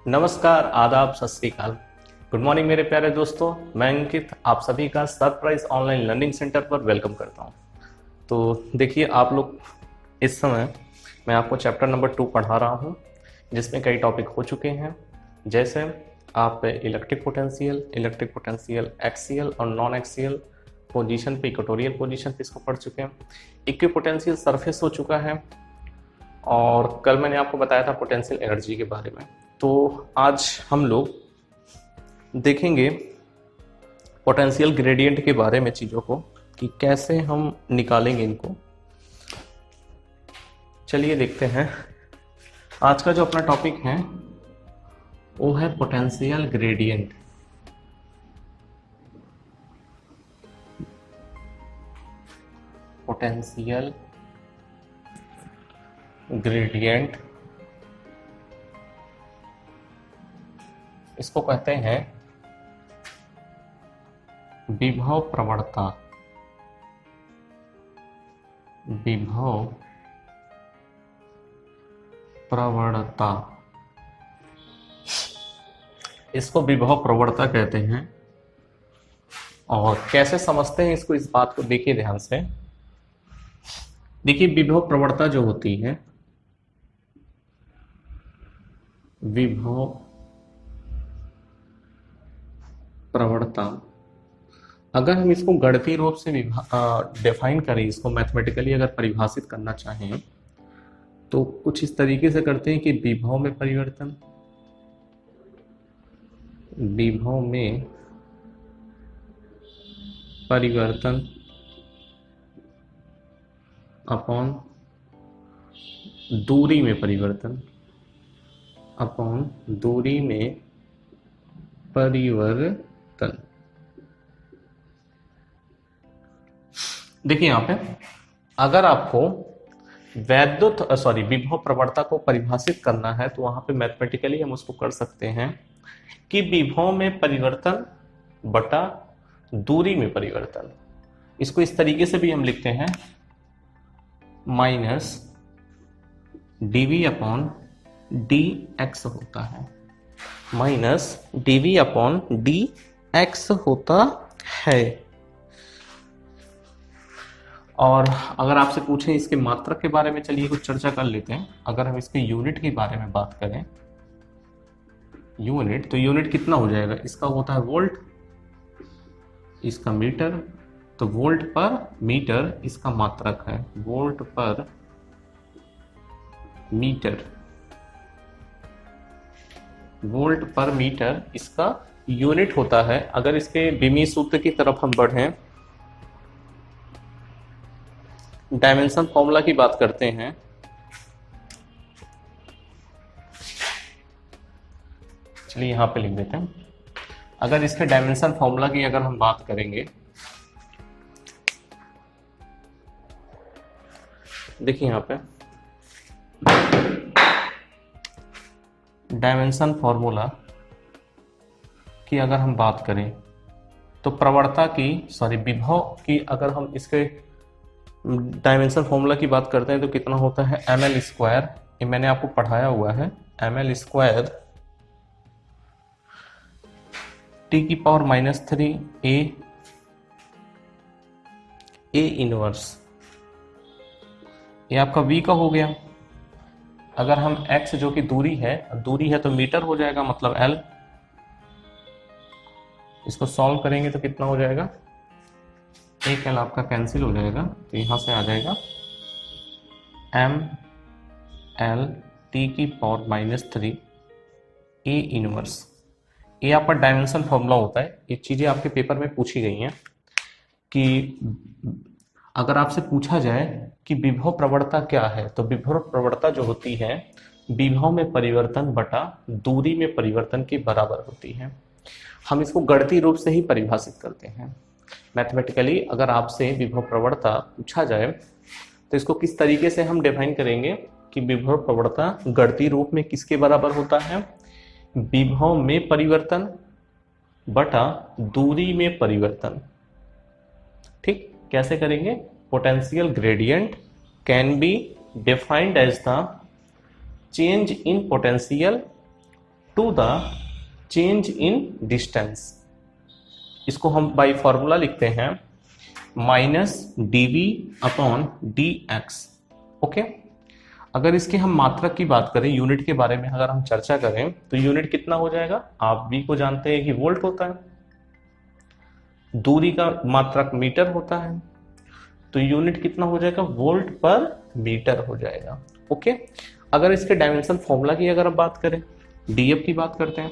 नमस्कार, आदाब, सत श्री अकाल। गुड मॉर्निंग मेरे प्यारे दोस्तों। मैं अंकित आप सभी का सरप्राइज ऑनलाइन लर्निंग सेंटर पर वेलकम करता हूं। तो देखिए आप लोग, इस समय मैं आपको चैप्टर नंबर 2 पढ़ा रहा हूं, जिसमें कई टॉपिक हो चुके हैं। जैसे आप इलेक्ट्रिक पोटेंशियल, एक्सियल और नॉन एक्सियल पोजीशन पे, इक्वेटोरियल पोजीशन पे इसको पढ़ चुके हैं। इक्विपोटेंशियल सरफेस हो चुका है, और कल मैंने आपको बताया था पोटेंशियल एनर्जी के बारे में। तो आज हम लोग देखेंगे पोटेंशियल ग्रेडियंट के बारे में, चीज़ों को कि कैसे हम निकालेंगे इनको। चलिए देखते हैं। आज का जो अपना टॉपिक है वो है पोटेंशियल ग्रेडियंट। पोटेंशियल ग्रेडियंट इसको कहते हैं विभव प्रवणता। विभव प्रवणता, इसको विभव प्रवणता कहते हैं। और कैसे समझते हैं इसको, इस बात को देखिए ध्यान से। देखिए विभव प्रवणता जो होती है, विभव प्रवणता, अगर हम इसको गणितीय रूप से डिफाइन करें, इसको मैथमेटिकली अगर परिभाषित करना चाहें तो कुछ इस तरीके से करते हैं कि विभव में परिवर्तन, विभव में परिवर्तन अपॉन दूरी में परिवर्तन, अपॉन दूरी में परिवर्तन। देखिए यहां पे अगर आपको विभव प्रवणता को परिभाषित करना है तो वहां पे मैथमेटिकली हम उसको कर सकते हैं कि विभव में परिवर्तन बटा दूरी में परिवर्तन। इसको इस तरीके से भी हम लिखते हैं, माइनस dv अपॉन dx होता है, माइनस dv अपॉन dx होता है। और अगर आपसे पूछें इसके मात्रक के बारे में, चलिए कुछ चर्चा कर लेते हैं। अगर हम इसके यूनिट के बारे में बात करें, यूनिट, तो यूनिट कितना हो जाएगा, इसका होता है वोल्ट, इसका मीटर, तो वोल्ट पर मीटर इसका मात्रक है, वोल्ट पर मीटर, वोल्ट पर मीटर इसका यूनिट होता है। अगर इसके बीमी सूत्र की तरफ हम बढ़ें, डायमेंशन फॉर्मूला की बात करते हैं, चलिए यहां पे लिख देते हैं। अगर इसके डायमेंशन फॉर्मूला की अगर हम बात करेंगे, देखिए यहां पे डायमेंशन फॉर्मूला की अगर हम बात करें तो प्रवणता की, विभव की अगर हम इसके डायमेंशन फॉर्मूला की बात करते हैं तो कितना होता है, ml स्क्वायर, ये मैंने आपको पढ़ाया हुआ है, ml स्क्वायर t की पावर -3 a इनवर्स, ये आपका v का हो गया। अगर हम x जो कि दूरी है तो मीटर हो जाएगा, मतलब l। इसको सॉल्व करेंगे तो कितना हो जाएगा, एक l आपका कैंसिल हो जाएगा, तो यहां से आ जाएगा ml t की पावर -3 a इनवर्स। ये आपका डायमेंशन फॉर्मूला होता है। ये चीजें आपके पेपर में पूछी गई हैं कि अगर आपसे पूछा जाए कि विभव प्रवणता क्या है, तो विभव प्रवणता जो होती है विभव में परिवर्तन बटा दूरी में परिवर्तन के बराबर होती है। हम इसको गणितीय रूप से ही परिभाषित करते हैं। मैथमेटिकली अगर आपसे विभव प्रवणता पूछा जाए तो इसको किस तरीके से हम डिफाइन करेंगे कि विभव प्रवणता गणितीय रूप में किसके बराबर होता है, विभव में परिवर्तन बटा दूरी में परिवर्तन। ठीक, कैसे करेंगे, potential gradient can be defined as the change in potential to the change in distance. इसको हम बाई फॉर्मूला लिखते हैं minus D V upon D X. Okay, अगर इसके हम मात्रक की बात करें, यूनिट के बारे में अगर हम चर्चा करें, तो यूनिट कितना हो जाएगा? आप वी को जानते हैं कि वोल्ट होता है, दूरी का मात्रक मीटर होता है, तो यूनिट कितना हो जाएगा? वोल्ट पर मीटर हो जाएगा। ओके, अगर इसके डायमेंशन फॉर्मूला की अगर आप बात करें, डीएफ की बात करते हैं,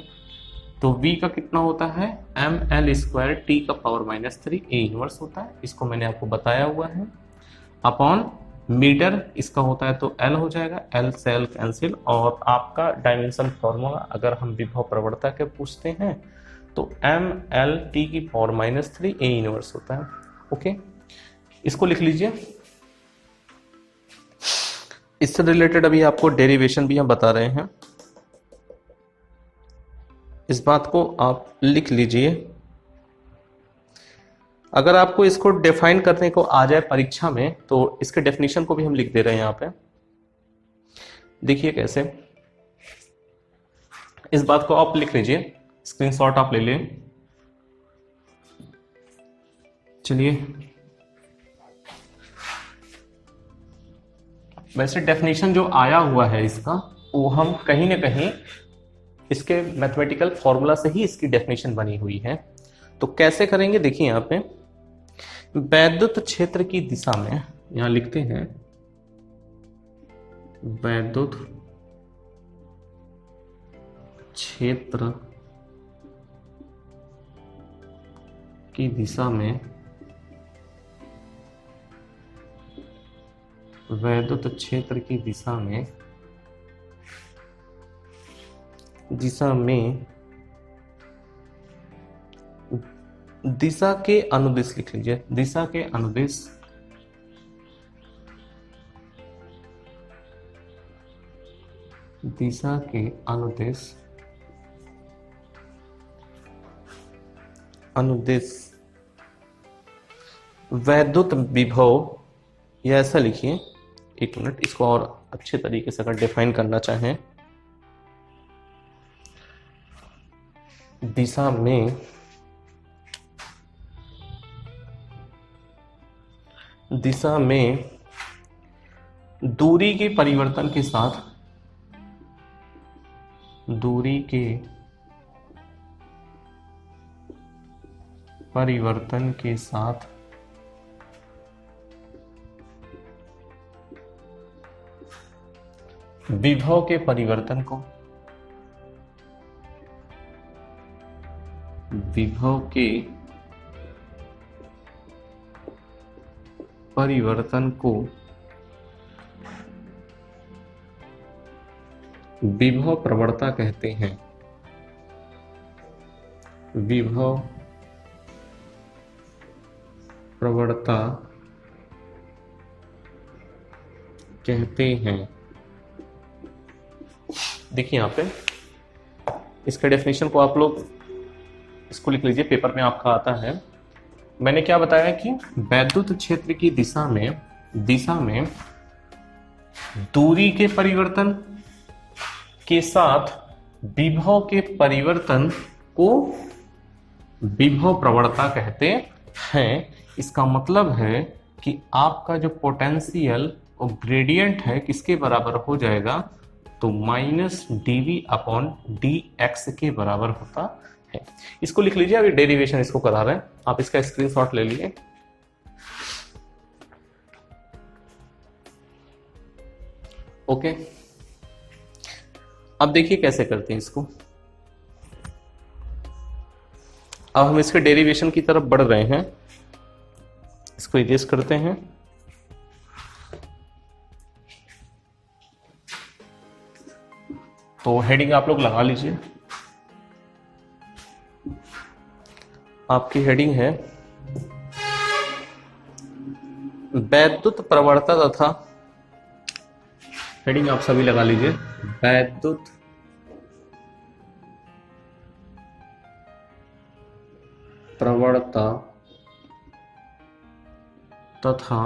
तो v का कितना होता है? एम एल स्क्वायर टी का पावर -3 ए इनवर्स होता है, इसको मैंने आपको बताया हुआ है, अपॉन मीटर इसका होता है तो l हो जाएगा, l से l कैंसिल, और आपका डायमेंशन फॉर्मूला अगर हम विभव प्रवणता के पूछते हैं तो एम एल टी की पावर -3 ए इनवर्स होता है। ओके, इसको लिख लीजिए। इससे रिलेटेड अभी आपको डेरिवेशन भी हम बता रहे हैं, इस बात को आप लिख लीजिए। अगर आपको इसको डिफाइन करने को आ जाए परीक्षा में, तो इसके डेफिनेशन को भी हम लिख दे रहे हैं यहाँ पे। देखिए कैसे, इस बात को आप लिख लीजिए, स्क्रीनशॉट आप ले लें। चलिए, वैसे डेफिनेशन जो आया हुआ है इसका, वो हम कहीं ना कहीं इसके मैथमेटिकल फॉर्मूला से ही इसकी डेफिनेशन बनी हुई है। तो कैसे करेंगे? देखिए यहाँ पे वैद्युत क्षेत्र की दिशा में, यहां लिखते हैं वैद्युत क्षेत्र की दिशा में, वैद्युत क्षेत्र की दिशा में दिशा के अनुदिश लिख लीजिए, दिशा के अनुदिश अनुदिश वैद्युत विभव, या ऐसा लिखिए, एक मिनट, इसको और अच्छे तरीके से अगर डिफाइन करना चाहें, दिशा में दूरी के परिवर्तन के साथ, दूरी के परिवर्तन के साथ विभव के परिवर्तन को, विभव के परिवर्तन को विभव प्रवणता कहते हैं। विभव प्रवणता कहते हैं। देखिए यहाँ पे इसका डेफिनेशन को आप लोग इसको लिख लीजिए, पेपर में आपका आता है। मैंने क्या बताया कि वैद्युत क्षेत्र की दिशा में दूरी के परिवर्तन के साथ विभव के परिवर्तन को विभव प्रवणता कहते हैं। इसका मतलब है कि आपका जो पोटेंशियल और ग्रेडियंट है किसके बराबर हो जाएगा? तो -dv अपॉन dx के बराबर होता है। इसको लिख लीजिए, अभी डेरिवेशन इसको करा रहे हैं, आप इसका स्क्रीनशॉट ले लीजिए। ओके, अब देखिए कैसे करते हैं इसको। अब हम इसके डेरिवेशन की तरफ बढ़ रहे हैं, इसको इरेज करते हैं। तो हेडिंग आप लोग लगा लीजिए, आपकी हेडिंग है वैद्युत प्रवणता तथा, हेडिंग आप सभी लगा लीजिए, वैद्युत प्रवणता तथा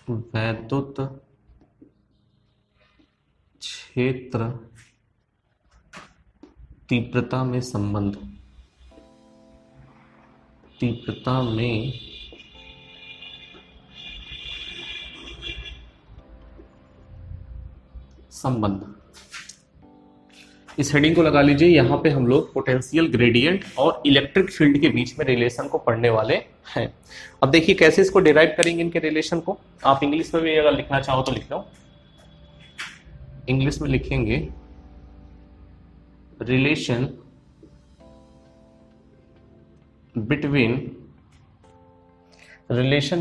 वैद्युत क्षेत्र तीव्रता में संबंध, तीव्रता में संबंध, इस हेडिंग को लगा लीजिए। यहां पे हम लोग पोटेंशियल ग्रेडियंट और इलेक्ट्रिक फील्ड के बीच में रिलेशन को पढ़ने वाले हैं। अब देखिए कैसे इसको डिराइव करेंगे इनके रिलेशन को। आप इंग्लिश में भी अगर लिखना चाहो तो लिख लो। इंग्लिश में लिखेंगे relation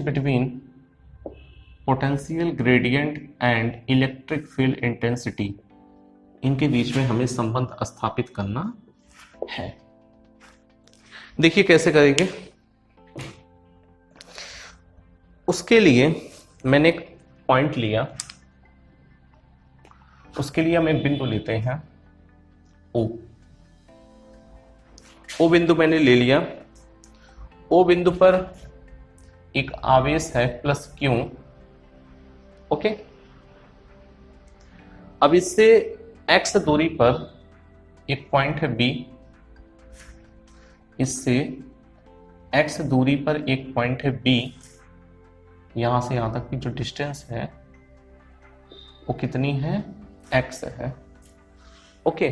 between potential gradient and electric field intensity, इनके बीच में हमें संबंध स्थापित करना है। देखिए कैसे करेंगे। उसके लिए मैंने एक पॉइंट लिया, उसके लिए हम एक बिंदु लेते हैं ओ। ओ बिंदु मैंने ले लिया। ओ बिंदु पर एक आवेश है प्लस क्यू। ओके, अब इससे x दूरी पर एक पॉइंट है B, इससे x दूरी पर एक पॉइंट है B। यहां से यहां तक की जो डिस्टेंस है वो कितनी है, x है। ओके,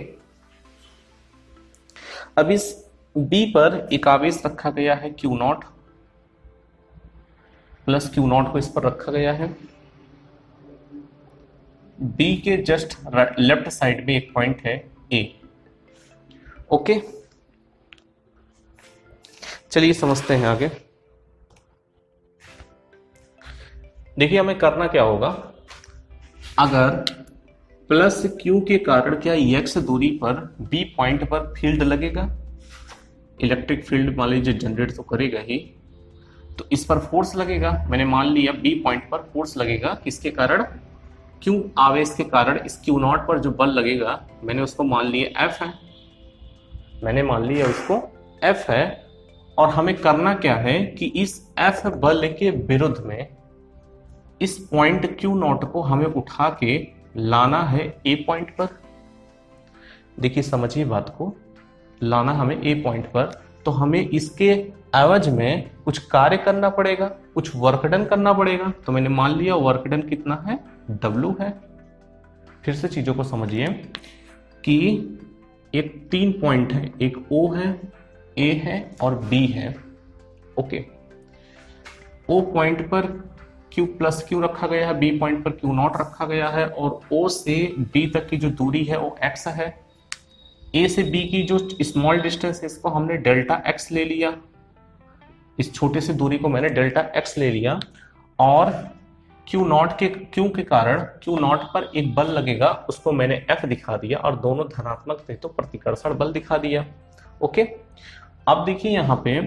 अब इस B पर एक आवेश रखा गया है Q0 प्लस Q0 को इस पर रखा गया है। B के जस्ट लेफ्ट साइड में एक पॉइंट है A। ओके, चलिए समझते हैं आगे। देखिए हमें करना क्या होगा। अगर प्लस Q के कारण क्या x दूरी पर B पॉइंट पर फील्ड लगेगा, इलेक्ट्रिक फील्ड मान लीजिए जनरेट तो करेगा ही, तो इस पर फोर्स लगेगा। मैंने मान लिया B पॉइंट पर फोर्स लगेगा, किसके कारण, Q आवेश के कारण। इस Q0 पर जो बल लगेगा मैंने उसको मान लिया F है, मैंने मान लिया उसको F है। और हमें करना क्या है कि इस F बल के विरुद्ध में इस पॉइंट Q0 को हमें उठा के लाना है A पॉइंट पर। देखिए समझिए बात को, लाना हमें A पॉइंट पर, तो हमें इसके एवज में कुछ कार्य करना पड़ेगा, कुछ वर्क डन करना पड़ेगा। तो मैंने मान लिया वर्क डन कितना है, W है। फिर से चीजों को समझिए कि एक 3 पॉइंट है, एक O है, A है और B है। ओके, O पॉइंट पर Q प्लस Q रखा गया है, B पॉइंट पर Q0 रखा गया है, और O से B तक की जो दूरी है वो x है। A से B की जो स्मॉल डिस्टेंस है इसको हमने डेल्टा x ले लिया, इस छोटे से दूरी को मैंने डेल्टा x ले लिया। और Q0 के कारण Q0 पर एक बल लगेगा, उसको मैंने F दिखा दिया, और दोनों धनात्मक थे तो प्रतिकर्षण बल दिखा दिया। ओके, अब देखिए यहाँ पे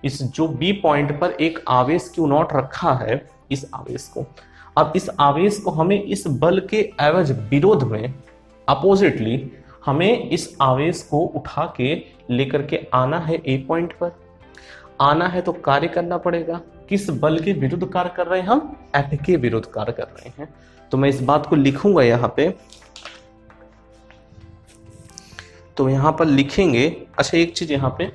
इस जो B पॉइंट पर एक आवेश Q0 रखा है, इस आवेश को, अब इस आवेश को हमें इस बल के एवज विरोध में, अपोजिटली, हमें इस आवेश को उठा के लेकर के आना है A पॉइंट पर। आना है तो कार्य करना पड़ेगा। किस बल के विरुद्ध कार्य कर रहे हैं हम, F के विरुद्ध कार्य कर रहे हैं। तो मैं इस बात को लिखूंगा यहाँ पे, तो यहाँ पर लिखेंगे। अच्छा एक चीज यहाँ पे,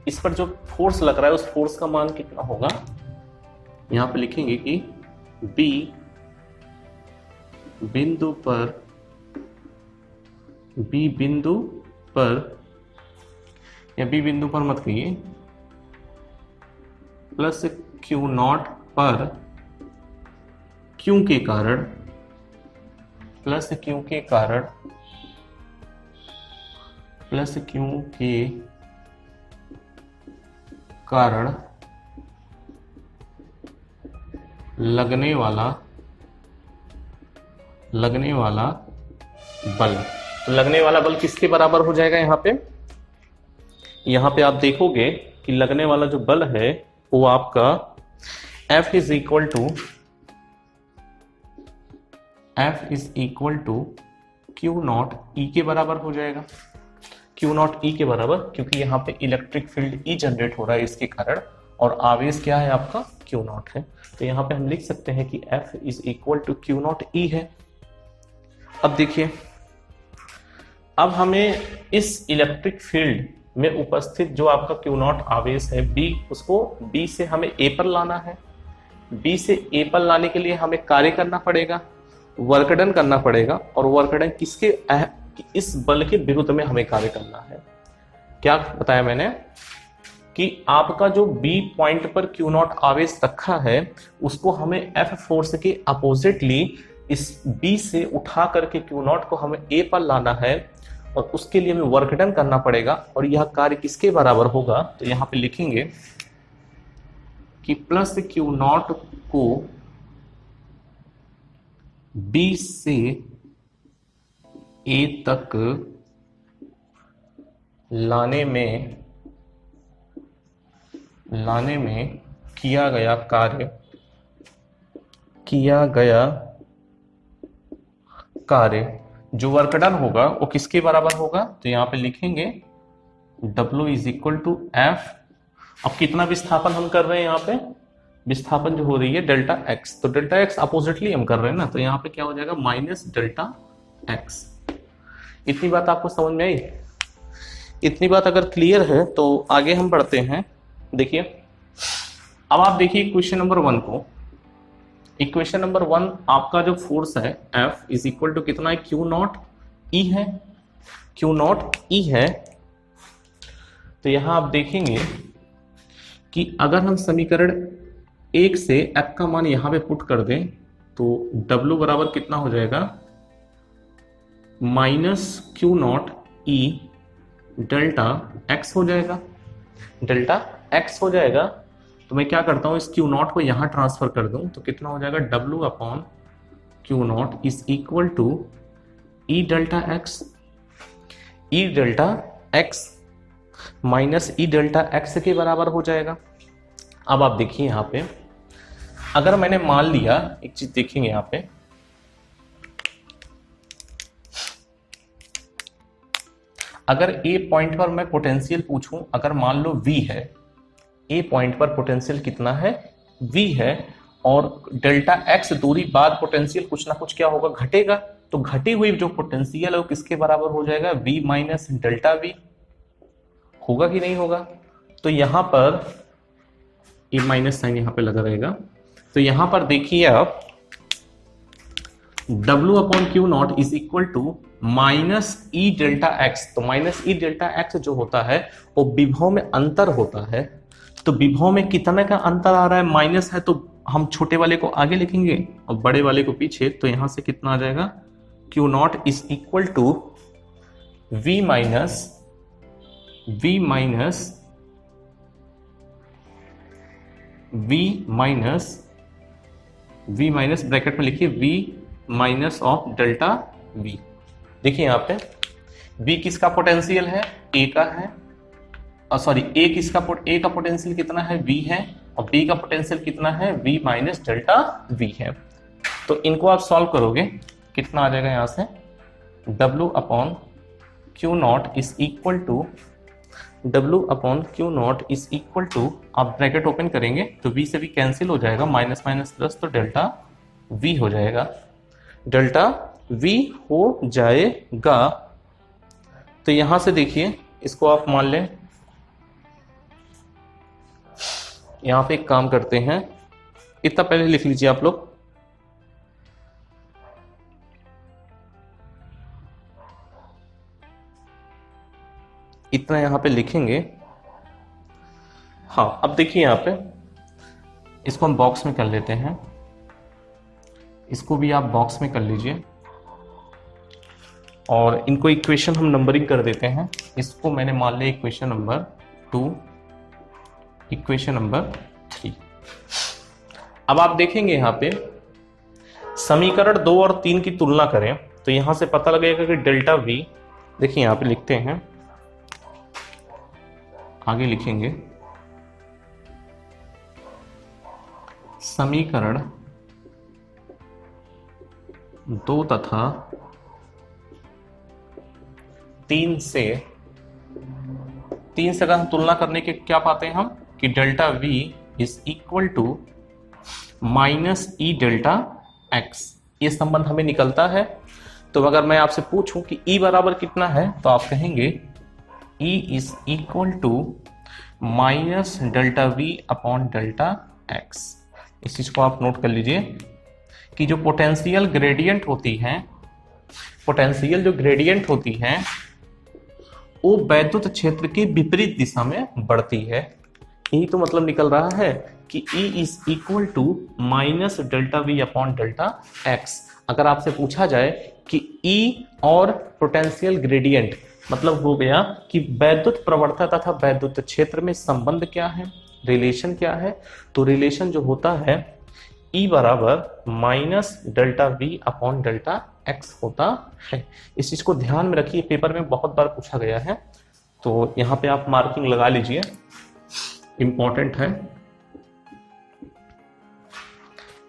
इस पर जो फोर्स लग रहा है उस फोर्स का मान कितना होगा, यहाँ पे लिखेंगे कि B बिंदु पर, या B बिंदु पर मत कहिए, प्लस Q0 पर Q के कारण, प्लस Q के कारण लगने वाला बल। तो लगने वाला बल किसके बराबर हो जाएगा, यहाँ पे आप देखोगे कि लगने वाला जो बल है वो आपका F is equal to Q0 E के बराबर हो जाएगा। Q0 E के बराबर, क्योंकि यहाँ पे इलेक्ट्रिक फील्ड E जनरेट हो रहा है इसके कारण, और आवेश क्या है आपका, Q0 है। तो यहाँ पे हम लिख सकते हैं कि F is equal to Q0 E है। अब देखिए अब हमें इस इलेक्ट्रिक फील्ड में उपस्थित जो आपका क्यू नॉट आवेश है बी, उसको बी से हमें ए पर लाना है। बी से ए पर लाने के लिए हमें कार्य करना पड़ेगा, वर्क डन करना पड़ेगा, और वर्क डन किसके, इस बल के विरुद्ध में हमें कार्य करना है। क्या बताया मैंने कि आपका जो बी पॉइंट पर क्यू नॉट आवेश रखा है उसको हमें एफ फोर्स के अपोजिटली इस बी से उठा करके क्यू नॉट को हमें ए पर लाना है, और उसके लिए हमें वर्क डन करना पड़ेगा। और यह कार्य किसके बराबर होगा, तो यहां पे लिखेंगे कि प्लस क्यू नॉट को बी से ए तक लाने में किया कार्य जो वर्क डन होगा वो किसके बराबर होगा, तो यहां पे लिखेंगे W is equal to F. अब कितना विस्थापन हम कर रहे हैं, यहाँ पे विस्थापन जो हो रही है डेल्टा एक्स, तो डेल्टा एक्स अपोजिटली हम कर रहे हैं ना, तो यहाँ पे क्या हो जाएगा माइनस डेल्टा एक्स। इतनी बात आपको समझ में आई? इतनी बात अगर क्लियर है तो आगे हम बढ़ते हैं। देखिए अब आप देखिए क्वेश्चन नंबर 1 को। इक्वेशन नंबर 1 आपका जो फोर्स है F इज इक्वल टू कितना है, क्यू नॉट ई है, क्यू नॉट ई है। तो यहां आप देखेंगे कि अगर हम समीकरण 1 से F का मान यहां पे पुट कर दें तो W बराबर कितना हो जाएगा, minus q naught e delta x हो जाएगा, डेल्टा एक्स हो जाएगा। तो मैं क्या करता हूं, इस क्यू नॉट को यहां ट्रांसफर कर दूं तो कितना हो जाएगा, W upon Q naught is equal to E delta X, E delta X minus E delta X के बराबर हो जाएगा। अब आप देखिए यहां पे अगर मैंने मान लिया, एक चीज देखेंगे यहां पे, अगर ए पॉइंट पर मैं पोटेंशियल पूछूं, अगर मान लो V है, ए पॉइंट पर पोटेंशियल कितना है, V है, और डेल्टा एक्स दूरी बाद पोटेंशियल कुछ ना कुछ क्या होगा, घटेगा। तो घटी हुई जो पोटेंशियल है वो किसके बराबर हो जाएगा, V माइनस डेल्टा V होगा कि नहीं होगा। तो यहां पर ये माइनस साइन यहां पे लगा रहेगा। तो यहां पर देखिए आप W upon Q naught is equal to minus E delta X. तो माइनस ई डेल्टा एक्स जो होता है वो विभव में अंतर होता है। तो विभव में कितने का अंतर आ रहा है, माइनस है, तो हम छोटे वाले को आगे लिखेंगे और बड़े वाले को पीछे। तो यहां से कितना आ जाएगा, Q naught is equal to V minus bracket में लिखिए V minus of delta V। देखिए यहां पे V किसका पोटेंशियल है, A का है, सॉरी A का पोटेंशियल कितना है, V है, और B का पोटेंशियल कितना है, V माइनस डेल्टा V है। तो इनको आप सॉल्व करोगे, कितना आ जाएगा यहां से, W upon Q naught is equal to आप ब्रैकेट ओपन करेंगे तो V से भी कैंसिल हो जाएगा, माइनस माइनस प्लस, तो डेल्टा V हो जाएगा, डेल्टा V हो जाएगा। तो यहां से देखिए इसको आप मान लें, यहां पे एक काम करते हैं, इतना पहले लिख लीजिए आप लोग, इतना यहां पे लिखेंगे। हाँ अब देखिए यहां पे इसको हम बॉक्स में कर लेते हैं, इसको भी आप बॉक्स में कर लीजिए, और इनको इक्वेशन हम नंबरिंग कर देते हैं। इसको मैंने मान लिया इक्वेशन नंबर 2, इक्वेशन नंबर 3। अब आप देखेंगे यहां पे समीकरण 2 और 3 की तुलना करें तो यहां से पता लगेगा कि डेल्टा V, देखिए यहां पे लिखते हैं, आगे लिखेंगे समीकरण 2 तथा 3 से अगर हम तुलना करने के क्या पाते हैं हम, कि delta V is equal to minus E delta X, ये संबंध हमें निकलता है। तो अगर मैं आपसे पूछूं कि E बराबर कितना है तो आप कहेंगे E is equal to minus delta V upon delta x। इस चीज को आप नोट कर लीजिए कि जो पोटेंशियल ग्रेडियंट होती है, पोटेंशियल जो ग्रेडियंट होती है वो वैद्युत क्षेत्र के विपरीत दिशा में बढ़ती है। यही तो मतलब निकल रहा है कि E is equal to minus delta V upon delta x। अगर आपसे पूछा जाए कि E और पोटेंशियल ग्रेडियंट मतलब हो गया कि वैद्युत प्रवणता तथा वैद्युत क्षेत्र में संबंध क्या है, रिलेशन क्या है, तो रिलेशन जो होता है E बराबर minus delta V upon delta x होता है। इस चीज को ध्यान में रखिए, पेपर में बहुत बार पूछा गया है, तो यहाँ पे आप मार्किंग लगा लीजिए, इंपॉर्टेंट है,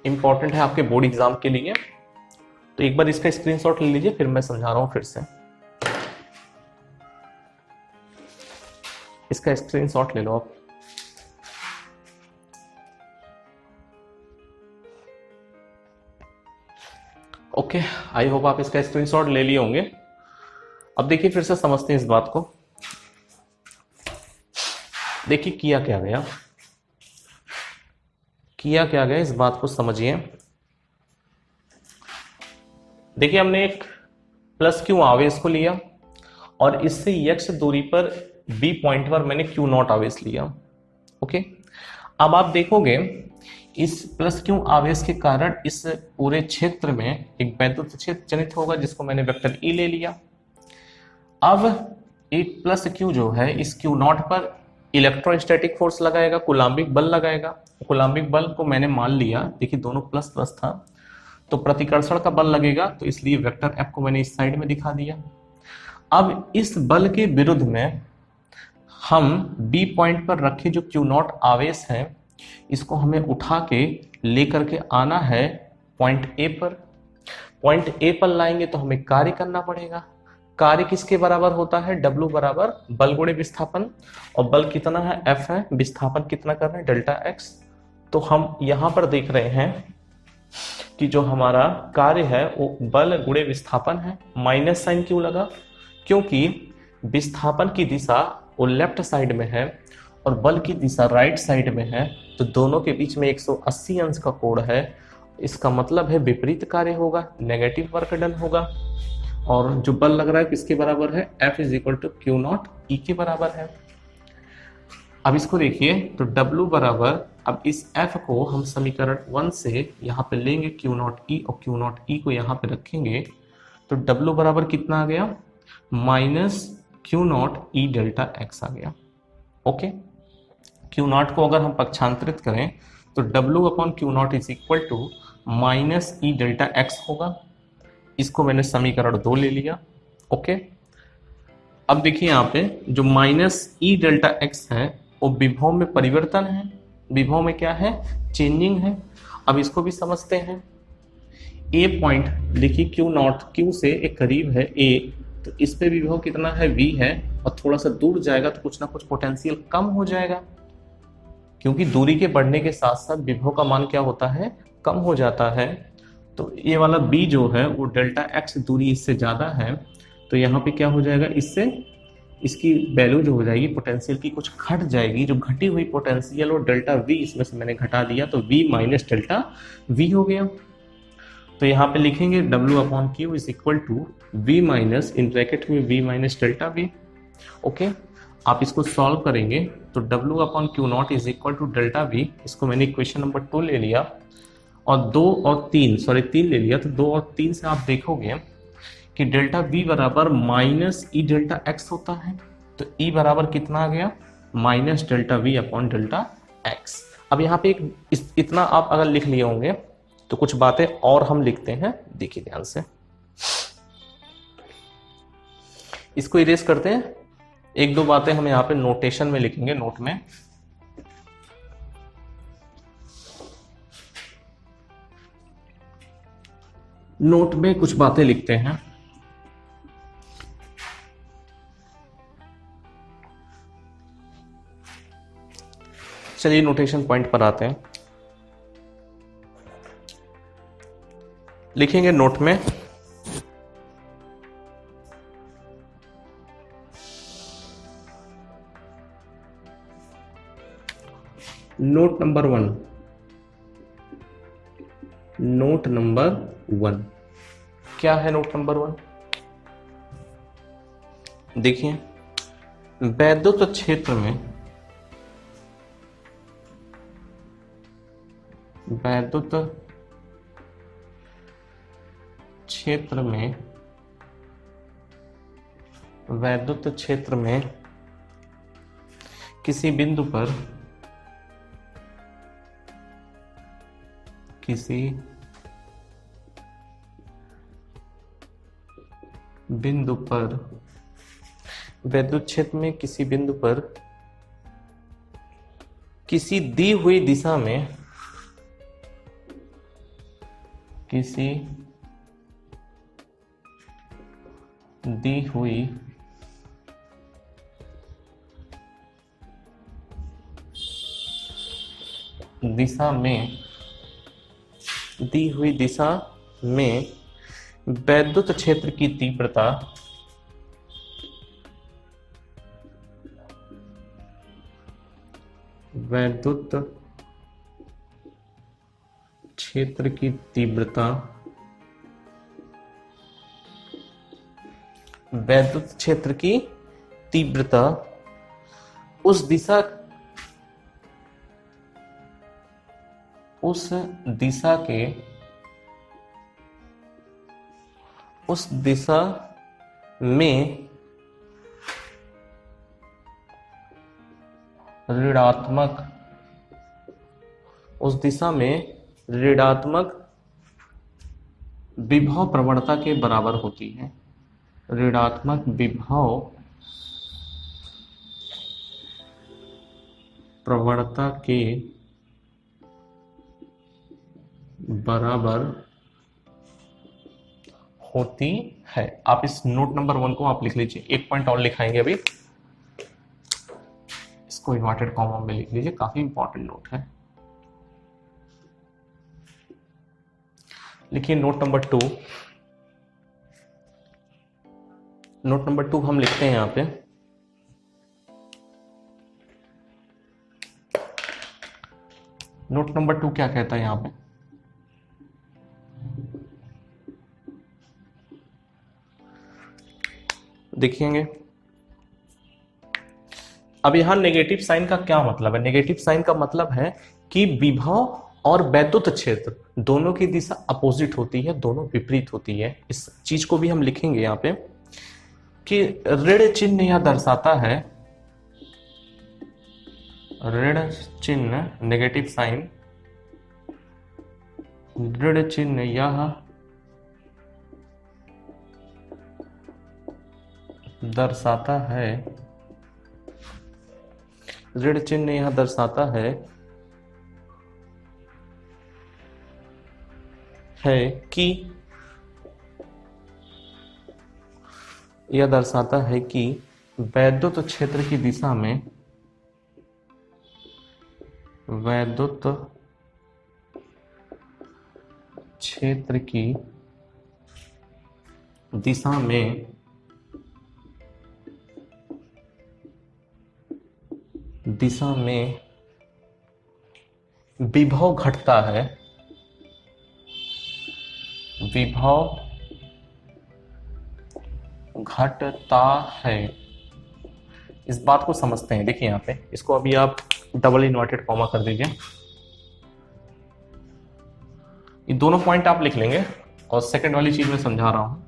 इंपॉर्टेंट है आपके बोर्ड एग्जाम के लिए। तो एक बार इसका स्क्रीनशॉट ले लीजिए, फिर मैं समझा रहा हूं फिर से। इसका स्क्रीनशॉट ले लो आप। ओके, आई होप आप इसका स्क्रीनशॉट ले लिए होंगे। अब देखिए फिर से समझते हैं इस बात को। देखिए किया क्या गया, किया क्या गया इस बात को समझिए। देखिए हमने एक प्लस क्यू आवेश को लिया और इससे x दूरी पर B पॉइंट पर मैंने Q नॉट आवेश लिया। ओके, अब आप देखोगे इस प्लस क्यू आवेश के कारण इस पूरे क्षेत्र में एक वैद्युत क्षेत्र जनित होगा जिसको मैंने वेक्टर E ले लिया। अब एक प्लस क्यू जो है इस Q नॉट पर इलेक्ट्रोस्टैटिक फोर्स लगाएगा, कूलाम्बिक बल लगाएगा। कूलाम्बिक बल को मैंने मान लिया, देखिए दोनों प्लस प्लस था तो प्रतिकर्षण का बल लगेगा, तो इसलिए वेक्टर F को मैंने इस साइड में दिखा दिया। अब इस बल के विरुद्ध में हम B पॉइंट पर रखे जो Q नॉट आवेश है इसको हमें उठा के लेकर के आना है पॉइंट A पर। पॉइंट A पर लाएंगे तो हमें कार्य करना पड़ेगा। कार्य किसके बराबर होता है? W बराबर बल गुणे विस्थापन, और बल कितना है? F है, विस्थापन कितना कर रहे हैं? Delta x। तो हम यहां पर देख रहे हैं कि जो हमारा कार्य है वो बल गुणे विस्थापन है। माइनस साइन क्यों लगा? क्योंकि विस्थापन की दिशा वो लेफ्ट साइड में है और बल की दिशा राइट साइड में है, तो दोनों के बीच में 180 अंश का कोण है। इसका मतलब है विपरीत कार्य होगा, नेगेटिव वर्क डन होगा। और जो बल लग रहा है किसके बराबर है? F is equal to q naught e के बराबर है। अब इसको देखिए तो W बराबर, अब इस F को हम समीकरण 1 से यहाँ पे लेंगे क्यू नॉट ई, और क्यू नॉट ई को यहाँ पे रखेंगे तो W बराबर कितना आ गया? Minus q naught e delta x आ गया। ओके, क्यू नॉट को अगर हम पक्षांतरित करें तो W upon Q naught is equal to minus E delta X होगा। इसको मैंने समीकरण 2 ले लिया। ओके, अब देखिए यहाँ पे जो माइनस ई डेल्टा एक्स है वो विभव में परिवर्तन है। विभव में क्या है? चेंजिंग है। अब इसको भी समझते हैं। ए पॉइंट देखिए क्यू नॉट, क्यू से एक करीब है ए, तो इस पे विभव कितना है? वी है, और थोड़ा सा दूर जाएगा तो कुछ ना कुछ पोटेंशियल कम हो जाएगा, क्योंकि दूरी के बढ़ने के साथ साथ विभव का मान क्या होता है? कम हो जाता है। तो ये वाला बी जो है वो डेल्टा एक्स दूरी इससे ज्यादा है, तो यहाँ पे क्या हो जाएगा? इससे इसकी वैल्यू जो हो जाएगी पोटेंशियल की कुछ घट जाएगी। जो घटी हुई पोटेंशियल और डेल्टा वी इसमें से मैंने घटा दिया, तो वी माइनस डेल्टा वी हो गया। तो यहाँ पे लिखेंगे W upon q is equal to v minus, इन ब्रैकेट में v minus delta v. Okay, आप इसको सॉल्व करेंगे तो W upon Q naught is equal to delta v, इसको मैंने इक्वेशन नंबर 2 ले लिया, और 2 और 3 ले लिया, तो 2 और 3 से आप देखोगे कि डेल्टा V बराबर माइनस ई डेल्टा एक्स होता है। तो E बराबर कितना आ गया? Minus delta V upon delta x. अब यहाँ पे इतना आप अगर लिख लिए होंगे तो कुछ बातें और हम लिखते हैं, देखिए ध्यान से। इसको इरेज करते हैं, एक दो बातें हम यहाँ पे नोटेशन में लिखेंगे, नोट में। नोट में कुछ बातें लिखते हैं। चलिए नोटेशन पॉइंट पर आते हैं। लिखेंगे नोट में note number one, note number one क्या है? नोट नंबर वन देखिए, वैद्युत क्षेत्र में, वैद्युत क्षेत्र में, वैद्युत क्षेत्र में किसी बिंदु पर, किसी बिंदु पर, वैद्युत क्षेत्र में किसी बिंदु पर किसी दी हुई दिशा में, किसी दी हुई दिशा में, दी हुई दिशा में वैद्युत क्षेत्र की तीव्रता, वैद्युत क्षेत्र की तीव्रता, वैद्युत क्षेत्र की तीव्रता उस दिशा, उस दिशा के, उस दिशा में ऋणात्मक, उस दिशा में ऋणात्मक विभव प्रवणता के बराबर होती है, ऋणात्मक विभव प्रवणता के बराबर होती है। आप इस नोट नंबर वन को आप लिख लीजिए, एक पॉइंट और लिखाएंगे अभी, इसको इन्वर्टेड कॉमा में लिख लीजिए, काफी इंपॉर्टेंट नोट है। लिखिए note number two, note number two हम लिखते हैं यहां पे, नोट नंबर टू क्या कहता है यहां पे? देखिएंगे अब यहां नेगेटिव साइन का क्या मतलब है? नेगेटिव साइन का मतलब है कि विभव और वैद्युत क्षेत्र दोनों की दिशा अपोजिट होती है, दोनों विपरीत होती है। इस चीज को भी हम लिखेंगे यहां पे कि ऋण चिन्ह यह दर्शाता है, ऋण चिन्ह, नेगेटिव साइन, ऋण चिन्ह यह दर्शाता है, ऋण चिन्ह यह दर्शाता है कि, यह दर्शाता है कि वैद्युत क्षेत्र की दिशा में, वैद्युत क्षेत्र की दिशा में विभव घटता है, विभव घटता है। इस बात को समझते हैं। देखिए यहां पे इसको अभी आप डबल इन्वर्टेड कॉमा कर दीजिए, ये दोनों पॉइंट आप लिख लेंगे और सेकंड वाली चीज मैं समझा रहा हूं,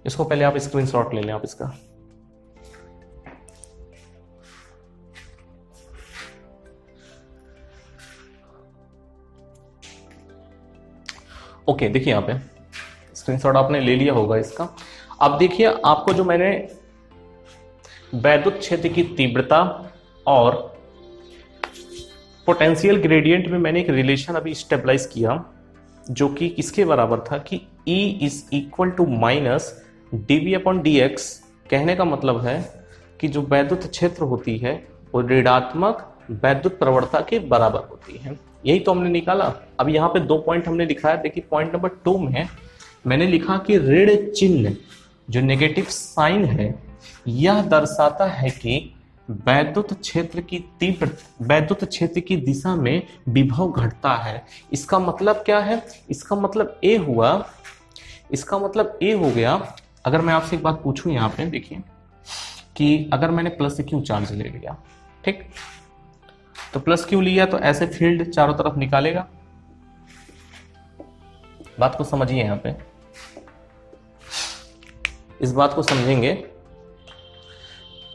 इसको पहले आप स्क्रीनशॉट ले लें आप इसका। ओके देखिए यहां पे स्क्रीनशॉट आपने ले लिया होगा इसका। अब देखिए आपको जो मैंने वैद्युत क्षेत्र की तीव्रता और पोटेंशियल ग्रेडियंट में मैंने एक रिलेशन अभी स्टेबलाइज किया, जो कि किसके बराबर था कि E is equal to minus dV upon dx। कहने का मतलब है कि जो वैद्युत क्षेत्र होती है वो ऋणात्मक वैद्युत प्रवणता के बराबर होती है। यही तो हमने निकाला। अब यहाँ पे दो पॉइंट हमने लिखा है। देखिए पॉइंट नंबर 2 में मैंने लिखा कि ऋण चिन्ह जो नेगेटिव साइन है यह दर्शाता है कि वैद्युत क्षेत्र की दिशा में विभव घटता है। इसका मतलब क्या है? इसका मतलब ए हुआ, इसका मतलब ए हो गया। अगर मैं आपसे एक बात पूछूं यहां पे देखिए कि अगर मैंने प्लस क्यू चार्ज ले लिया, ठीक, तो प्लस क्यू लिया तो ऐसे फील्ड चारों तरफ निकालेगा। बात को समझिए, यहां पे इस बात को समझेंगे।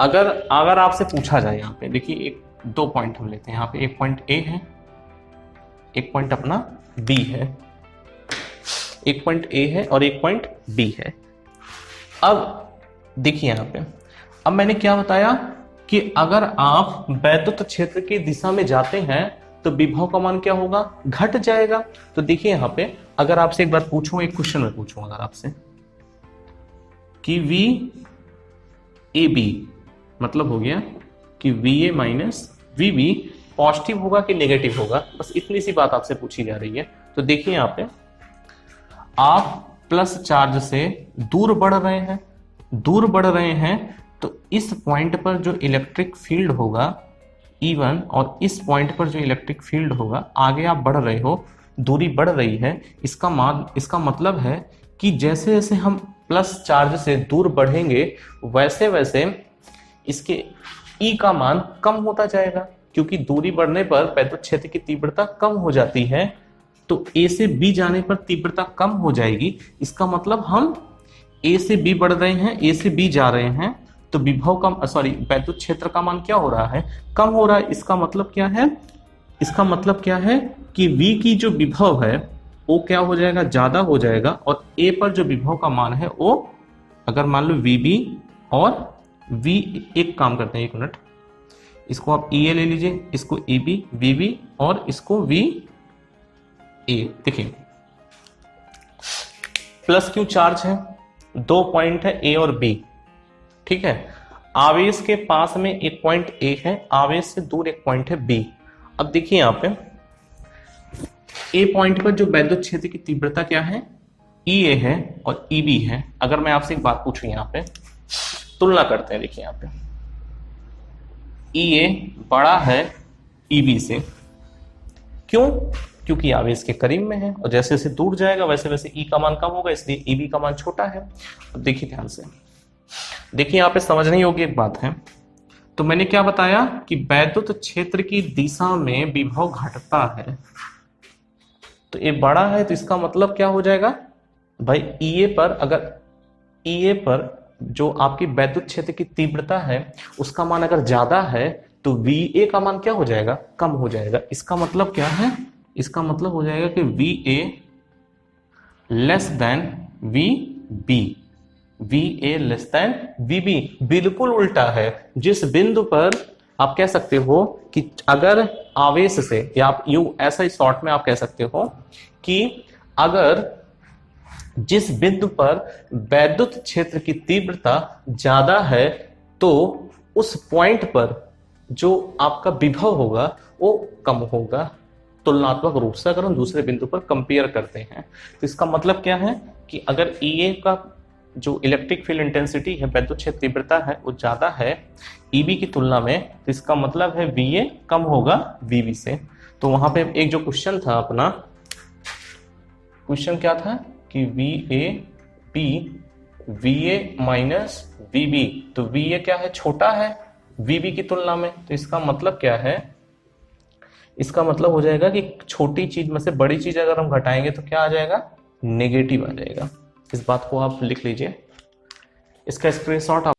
अगर आपसे पूछा जाए, यहां पे देखिए एक दो पॉइंट हम लेते हैं। यहां पे एक पॉइंट ए है, एक पॉइंट अपना बी है, एक पॉइंट ए है और एक पॉइंट बी है। अब देखिए यहां पे, अब मैंने क्या बताया कि अगर आप वैद्युत क्षेत्र की दिशा में जाते हैं तो विभव का मान क्या होगा? घट जाएगा। तो देखिए यहां पे अगर आपसे एक बार पूछूं, एक क्वेश्चन में पूछूं अगर आपसे कि वी ए बी मतलब हो गया कि V A minus V B positive होगा कि नेगेटिव होगा, बस इतनी सी बात आपसे पूछी जा रही है। तो देखिए यहां पे आप प्लस चार्ज से दूर बढ़ रहे हैं, दूर बढ़ रहे हैं, तो इस पॉइंट पर जो इलेक्ट्रिक फील्ड होगा E1 और इस पॉइंट पर जो इलेक्ट्रिक फील्ड होगा, आगे आप बढ़ रहे हो, दूरी बढ़ रही है। इसका मतलब है कि जैसे जैसे हम प्लस चार्ज से दूर बढ़ेंगे वैसे वैसे इसके E का मान कम होता जाएगा, क्योंकि दूरी बढ़ने पर वैद्युत क्षेत्र की तीव्रता कम हो जाती है। तो A से B जाने पर तीव्रता कम हो जाएगी। इसका मतलब हम A से B बढ़ रहे हैं, A से B जा रहे हैं, तो विभव का वैद्युत क्षेत्र का मान क्या हो रहा है? कम हो रहा है। इसका मतलब क्या है? इसका मतलब क्या है कि V की जो विभव है वो क्या हो जाएगा? ज्यादा हो जाएगा। और A पर जो विभव का मान है वो, अगर मान लो VB और V, एक काम करते हैं, एक मिनट, इसको आप EA ले लीजिए, इसको EB, VB और इसको VA। देखिए प्लस क्यू चार्ज है, दो पॉइंट है A और B, ठीक है। आवेश के पास में एक पॉइंट A है, आवेश से दूर एक पॉइंट है B। अब देखिए यहां पे A पॉइंट पर जो वैद्युत क्षेत्र की तीव्रता क्या है? EA है और EB है। अगर मैं आपसे एक बात पूछूं, यहां पे तुलना करते हैं, देखिए यहां पे EA बड़ा है EB से, क्यों? क्योंकि आवेश के करीब में है और जैसे जैसे दूर जाएगा वैसे वैसे E का मान कम होगा, इसलिए EB का मान छोटा है। अब देखिए ध्यान से, देखिए यहां पे समझने योग्य एक बात है। तो मैंने क्या बताया कि वैद्युत क्षेत्र की दिशा में विभव घटता है, तो ये बड़ा है, तो इसका मतलब क्या हो जाएगा भाई? EA पर, अगर EA पर जो आपकी वैद्युत क्षेत्र की तीव्रता है उसका मान अगर ज्यादा है तो VA का मान क्या हो जाएगा? कम हो जाएगा। इसका मतलब क्या है? इसका मतलब हो जाएगा कि VA less than VB, VA less than VB। बिल्कुल उल्टा है। जिस बिंदु पर आप कह सकते हो कि अगर आवेश से, या आप यूं ऐसा ही शॉर्ट में आप कह सकते हो कि अगर जिस बिंदु पर वैद्युत क्षेत्र की तीव्रता ज्यादा है तो उस पॉइंट पर जो आपका विभव होगा वो कम होगा, तुलनात्मक रूप से अगर हम दूसरे बिंदु पर कंपेयर करते हैं। तो इसका मतलब क्या है कि अगर EA का जो इलेक्ट्रिक फील्ड इंटेंसिटी है, वैद्युत क्षेत्र तीव्रता है, वो ज्यादा है EB की तुलना में, तो इसका मतलब है VA कम होगा VB से। तो वहां पे एक जो क्वेश्चन था अपना, क्वेश्चन क्या था कि VA माइनस VB, तो VA क्या है? छोटा है VB की तुलना में। तो इसका मतलब क्या है? इसका मतलब हो जाएगा कि छोटी चीज में से बड़ी चीज अगर हम घटाएंगे तो क्या आ जाएगा? नेगेटिव आ जाएगा। इस बात को आप लिख लीजिए, इसका स्क्रीनशॉट आप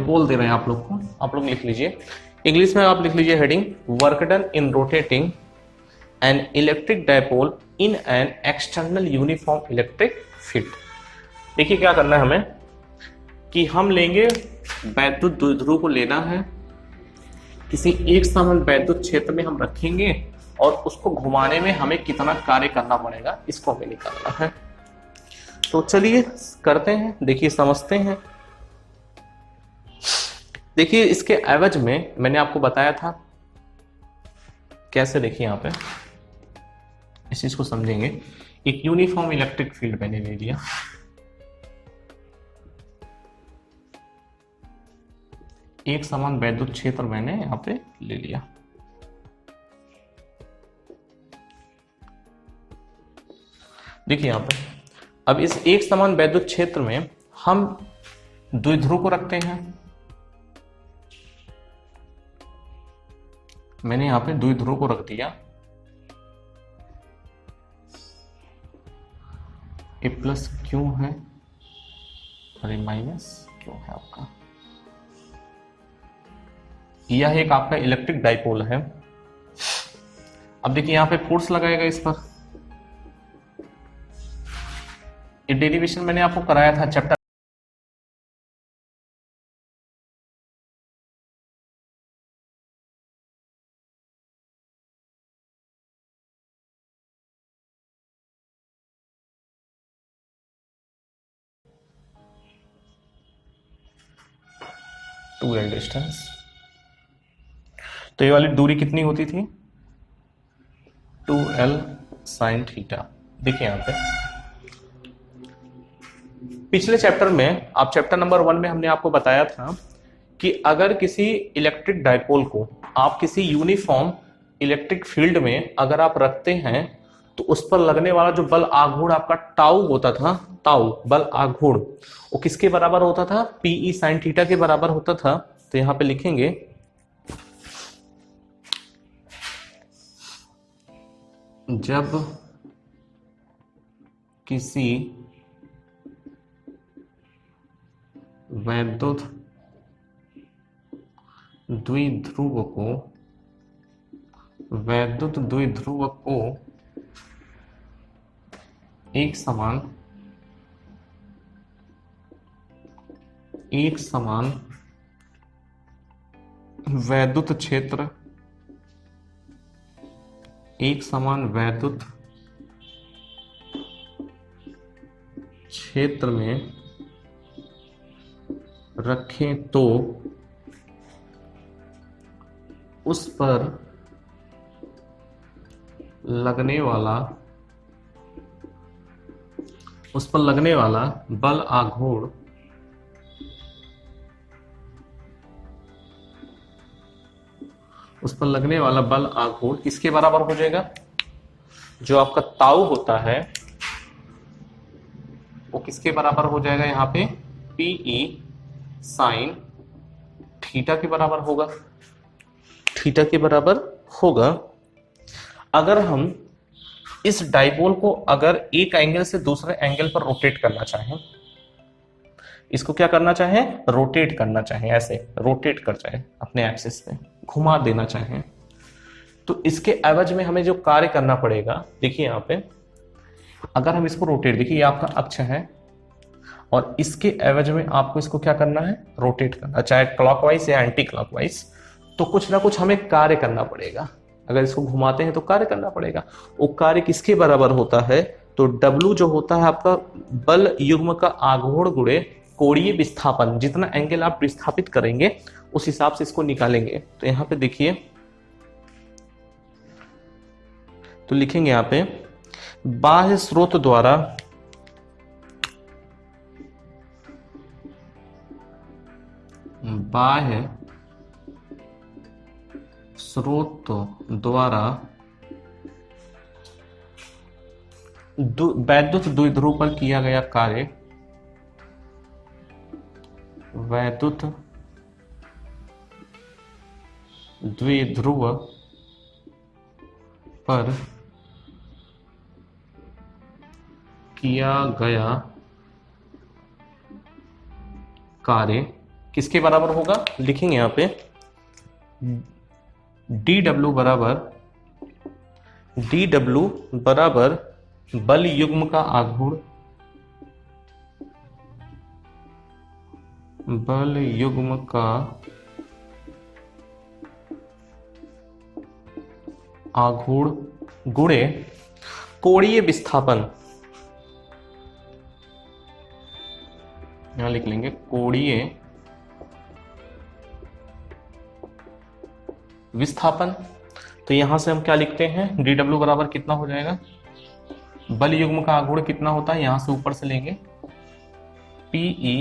बोल दे रहे हैं आप लोग को, आप लोग लिख लीजिए। इंग्लिश में आप लिख लीजिए heading, work done in rotating an electric dipole in an external uniform electric field. देखिए क्या करना है हमें कि हम लेंगे वैद्युत द्विध्रुव को लेना है, किसी एक समान वैद्युत क्षेत्र में हम रखेंगे और उसको घुमाने में हमें कितना कार्य करना पड़ेगा इसको हमें निकालना है। तो चलिए करते हैं, देखिए समझते हैं। देखिए इसके एवज में मैंने आपको बताया था कैसे, देखिए यहां पे इस चीज को समझेंगे। एक यूनिफॉर्म इलेक्ट्रिक फील्ड मैंने ले लिया, एक समान वैद्युत क्षेत्र मैंने यहां पे ले लिया। देखिए यहां पे अब इस एक समान वैद्युत क्षेत्र में हम द्विध्रुव को रखते हैं। मैंने यहां पे द्विध्रुव को रख दिया, ए प्लस क्यू है और ए माइनस क्यू है आपका। यह एक आपका इलेक्ट्रिक डाइपोल है। अब देखिए यहां पे फोर्स लगाएगा इस पर। ये डेरिवेशन मैंने आपको कराया था चैप्टर 2L डिस्टेंस। तो ये वाली दूरी कितनी होती थी, 2L साइन थीटा। देखिए यहां पे पिछले चैप्टर में, आप चैप्टर नंबर 1 में हमने आपको बताया था कि अगर किसी इलेक्ट्रिक डाइपोल को आप किसी यूनिफॉर्म इलेक्ट्रिक फील्ड में अगर आप रखते हैं तो उस पर लगने वाला जो बल आघूर्ण आपका टाउ होता था, टाउ बल आघूर्ण, वो किसके बराबर होता था, पीई साइन थीटा के बराबर होता था। तो यहां पे लिखेंगे जब किसी वैद्युत द्विध्रुव को एक समान वैद्युत क्षेत्र, एक समान वैद्युत क्षेत्र में रखें तो उस पर लगने वाला बल आघूर्ण किसके बराबर हो जाएगा, जो आपका ताऊ होता है वो किसके बराबर हो जाएगा, यहां पे पीई साइन थीटा के बराबर होगा। अगर हम इस डाइपोल को अगर एक एंगल से दूसरे एंगल पर रोटेट करना चाहें, इसको क्या करना चाहें, रोटेट करना चाहें, ऐसे रोटेट कर चाहे अपने एक्सिस पे घुमा देना चाहें, तो इसके एवज में हमें जो कार्य करना पड़ेगा, देखिए यहां पे अगर हम इसको रोटेट, देखिए ये आपका अक्ष है और इसके एवज में आपको इसको क्या करना है, रोटेट करना, चाहे क्लॉकवाइज या एंटी क्लॉकवाइज, तो कुछ ना कुछ हमें कार्य करना पड़ेगा। अगर इसको घुमाते हैं तो कार्य करना पड़ेगा। वो कार्य किसके बराबर होता है, तो W जो होता है आपका बल युग्म का आघूर्ण गुणे कोणीय विस्थापन, जितना एंगल आप विस्थापित करेंगे उस हिसाब से इसको निकालेंगे। तो यहां पे देखिए, तो लिखेंगे यहां पे बाह्य स्रोत द्वारा वैद्युत द्विध्रुव पर किया गया कार्य, वैद्युत द्विध्रुव पर किया गया कार्य किसके बराबर होगा, लिखेंगे यहाँ पे dw बराबर बल युग्म का आघूर्ण, बल युग्म का आघूर्ण गुणे कोणीय विस्थापन, यहां लिख लेंगे कोणीय विस्थापन। तो यहां से हम क्या लिखते हैं, dw बराबर कितना हो जाएगा, बल युग्म का आघूर्ण कितना होता है, यहां से ऊपर से लेंगे PE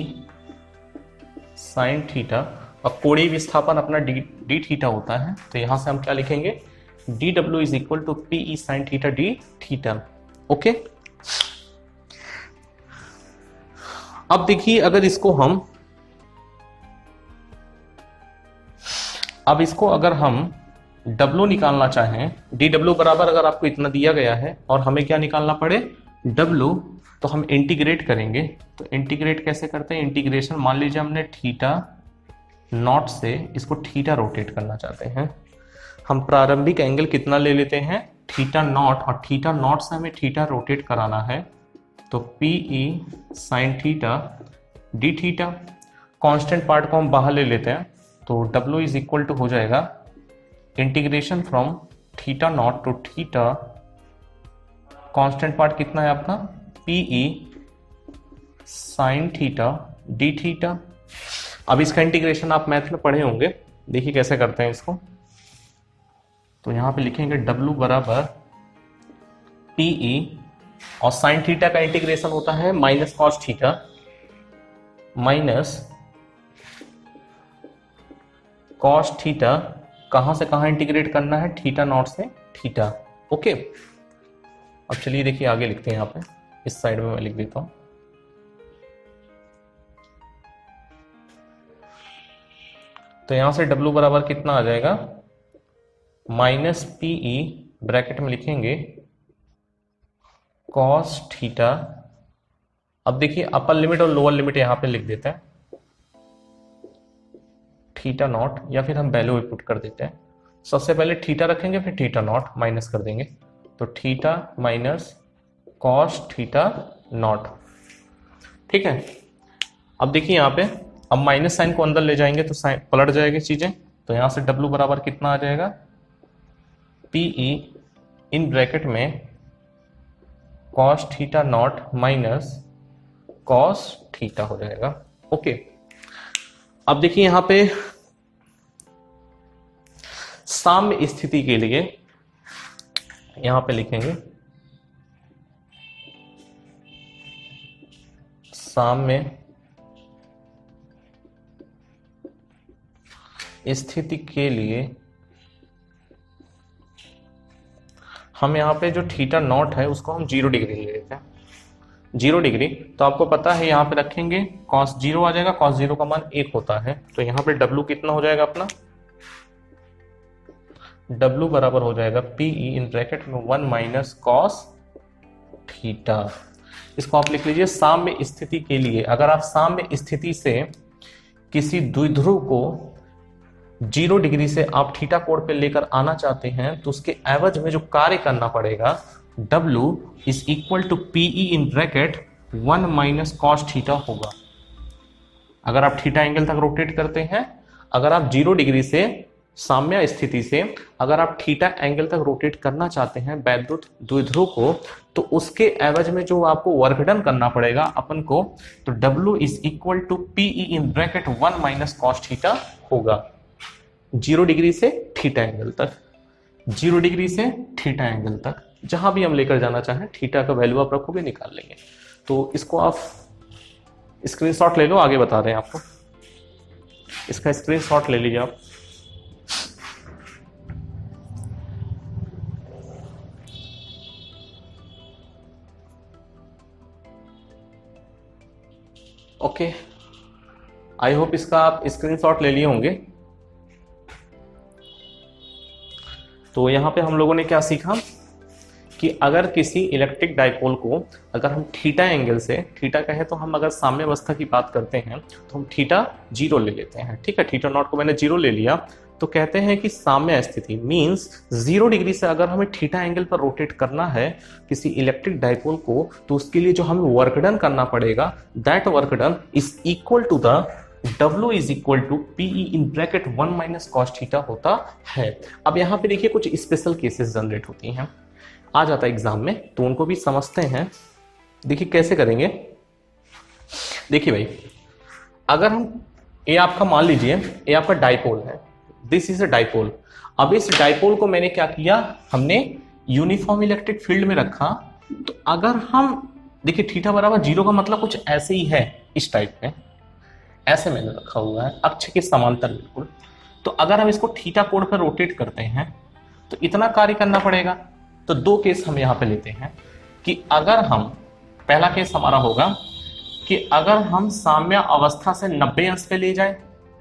sin थीटा, और कोणीय विस्थापन अपना d थीटा होता है। तो यहां से हम क्या लिखेंगे, dw is equal to PE sin theta d theta. Okay, अब देखिए अगर इसको हम अगर हम W निकालना चाहें, dw बराबर अगर आपको इतना दिया गया है और हमें क्या निकालना पड़े W, तो हम इंटीग्रेट करेंगे। तो इंटीग्रेट कैसे करते हैं, इंटीग्रेशन मान लीजिए हमने थीटा नॉट से इसको थीटा रोटेट करना चाहते हैं, हम प्रारंभिक एंगल कितना ले लेते हैं थीटा नॉट, और थीटा नॉट से हमें थीटा रोटेट कराना है, तो PE sin theta d theta, constant part को हम बाहर ले लेते हैं, तो W इज इक्वल टू हो जाएगा integration from theta naught to theta, constant part कितना है अपना PE sin theta d theta. अब इसका इंटीग्रेशन आप मैथ में पढ़े होंगे, देखिए कैसे करते हैं इसको। तो यहां पे लिखेंगे W बराबर PE, और sin थीटा का इंटीग्रेशन होता है minus cos theta, minus cos theta, कहां से कहां इंटीग्रेट करना है, थीटा नॉट से थीटा। ओके, अब चलिए देखिए आगे लिखते हैं, यहाँ पे इस साइड में मैं लिख देता हूं। तो यहां से W बराबर कितना आ जाएगा, माइनस PE ब्रैकेट में लिखेंगे कॉस थीटा। अब देखिए अपर लिमिट और लोअर लिमिट यहां पे लिख देते हैं, थीटा नॉट, या फिर हम वैल्यू पुट कर देते हैं। सबसे पहले थीटा रखेंगे, फिर थीटा नॉट माइनस कर देंगे, तो theta minus cos theta naught. ठीक है, अब देखिए यहाँ पे अब माइनस साइन को अंदर ले जाएंगे तो साइन पलट जाएगी चीजें। तो यहां से W बराबर कितना आ जाएगा, PE इन ब्रैकेट में cos theta naught minus cos theta हो जाएगा। ओके, अब देखिए यहां पे साम्य स्थिति के लिए यहां पे लिखेंगे साम्य स्थिति के लिए हम यहाँ पे जो थीटा नॉट है उसको हम 0 डिग्री ले लेते हैं, 0 डिग्री। तो आपको पता है यहाँ पे रखेंगे cos 0 आ जाएगा, cos 0 का मान 1 होता है, तो यहाँ पे W कितना हो जाएगा अपना, W बराबर हो जाएगा PE इन ब्रैकेट में 1 माइनस कॉस थीटा। इसको आप लिख लीजिए साम्य स्थिति के लिए। अगर आप साम्य स्थिति से किसी द्विध्रुव को 0 डिग्री से आप थीटा कोण पे लेकर आना चाहते हैं, तो उसके एवज में जो कार्य करना पड़ेगा W is equal to PE in bracket 1 minus cos theta होगा। अगर आप थीटा एंगल तक रोटेट करते हैं, अगर आप 0 डिग्री से साम्य स्थिति से अगर आप थीटा एंगल तक रोटेट करना चाहते हैं वैद्युत द्विध्रुव को, तो उसके एवज में जो आपको वर्क डन करना पड़ेगा अपन को, तो W is equal to PE in bracket 1 minus cos theta होगा। 0 डिग्री से थीटा एंगल तक, 0 डिग्री से थीटा एंगल तक, जहां भी हम लेकर जाना चाहें थीटा का वैल्यू आप रखोगे, निकाल लेंगे। तो इसको आप स्क्रीनशॉट ले लो, आगे बता रहे हैं आपको, इसका स्क्रीनशॉट ले लीजिए आप। ओके, आई होप इसका आप स्क्रीनशॉट ले लिए होंगे। तो यहां पे हम लोगों ने क्या सीखा कि अगर किसी इलेक्ट्रिक डाइपोल को अगर हम थीटा एंगल से, थीटा कहे तो हम अगर साम्य अवस्था की बात करते हैं तो हम थीटा 0 ले लेते हैं, ठीक है, थीटा नॉट को मैंने 0 ले लिया, तो कहते हैं कि साम्य स्थिति मींस 0 डिग्री से अगर हमें थीटा एंगल पर रोटेट करना है किसी इलेक्ट्रिक डाइपोल को, तो उसके लिए जो हमें वर्क डन करना पड़ेगा, that work done is equal to the W is equal to PE in bracket 1 minus cos theta होता है। अब यहाँ पे देखिए कुछ स्पेशल केसेस जनरेट होती हैं, आ जाता है एग्जाम में, तो उनको भी समझते हैं। देखिए कैसे करेंगे। देखिए भाई, अगर हम ये आपका मान लीजिए ये आपका डाइपोल है, दिस इज अ डाइपोल। अब इस डाइपोल को मैंने क्या किया, हमने यूनिफॉर्म इलेक्ट्रिक फील्ड में रखा। तो अगर हम देखिए थीटा बराबर 0 का मतलब कुछ ऐसे ही है, इस टाइप में ऐसे मैंने रखा हुआ है, अक्ष के समांतर बिल्कुल। तो अगर हम इसको थीटा कोण पर रोटेट करते हैं तो इतना कार्य करना पड़ेगा। तो दो केस हम यहाँ पे लेते हैं कि अगर हम, पहला केस हमारा होगा कि अगर हम साम्य अवस्था से 90 अंश पे ले जाए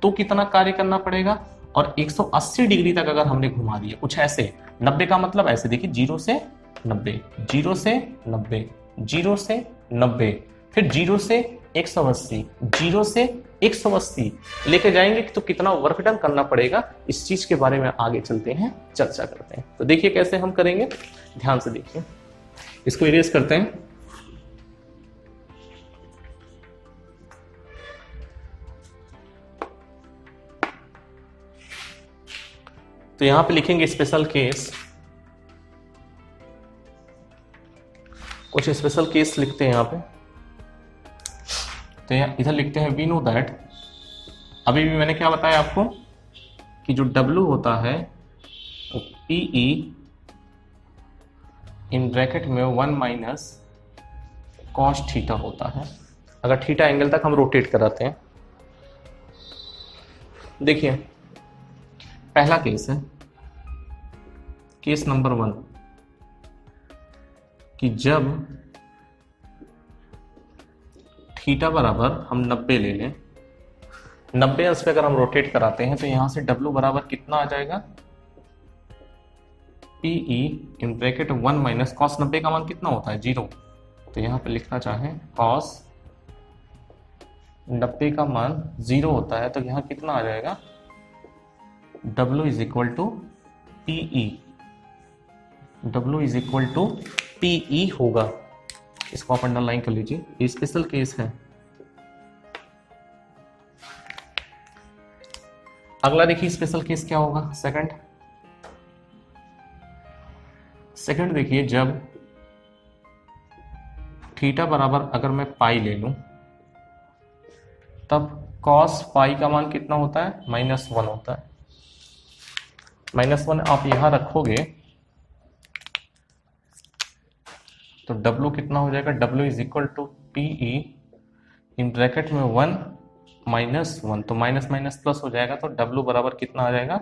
तो कितना कार्य करना पड़ेगा, और 180 डिग्री तक अगर हमने घुमा दिया कुछ ऐसे, 90 का मतलब ऐसे देखिए 0 से 90, 0 से 90, 0 से 90, फिर 0 से 180, 0 से 180 लेके जाएंगे तो कितना वर्क डन करना पड़ेगा, इस चीज के बारे में आगे चलते हैं, चर्चा करते हैं। तो देखिए कैसे हम करेंगे, ध्यान से देखिए। इसको इरेज करते हैं। तो यहां पे लिखेंगे स्पेशल केस, कुछ स्पेशल केस लिखते हैं यहां पे। तो इधर लिखते हैं वी नो दैट, अभी भी मैंने क्या बताया आपको कि जो W होता है वो PE इन ब्रैकेट में 1 माइनस कॉस थीटा होता है, अगर थीटा एंगल तक हम रोटेट कराते हैं। देखिए पहला केस है, केस नंबर 1, कि जब थीटा बराबर हम 90 ले लें, 90 अंश पे अगर हम रोटेट कराते हैं तो यहां से W बराबर कितना आ जाएगा, PE in bracket 1 minus cos 90 का मान कितना होता है 0, तो यहां पे लिखना चाहें कॉस 90 का मान 0 होता है, तो यहां कितना आ जाएगा, W is equal to PE, W is equal to PE होगा। इसको आप अंडरलाइन कर लीजिए, ये स्पेशल केस है। अगला देखिए स्पेशल केस क्या होगा, सेकंड देखिए, जब थीटा बराबर अगर मैं पाई ले लूं तब कॉस पाई का मान कितना होता है, -1 होता है। -1 आप यहां रखोगे तो W कितना हो जाएगा, W is equal to PE in bracket में 1 माइनस 1, तो माइनस माइनस प्लस हो जाएगा, तो W बराबर कितना आ जाएगा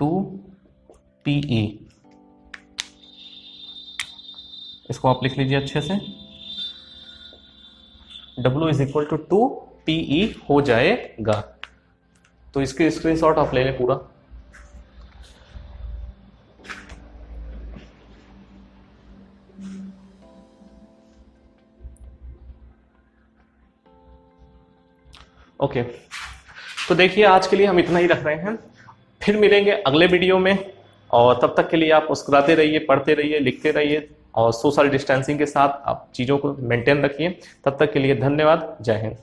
2PE। इसको आप लिख लीजिए अच्छे से, W is equal to 2PE हो जाएगा। तो इसके स्क्रीनशॉट आप ले लें पूरा। ओके, तो देखिए आज के लिए हम इतना ही रख रहे हैं, फिर मिलेंगे अगले वीडियो में, और तब तक के लिए आप मुस्कुराते रहिए, पढ़ते रहिए, लिखते रहिए, और सोशल डिस्टेंसिंग के साथ आप चीज़ों को मेंटेन रखिए। तब तक के लिए धन्यवाद, जय हिंद।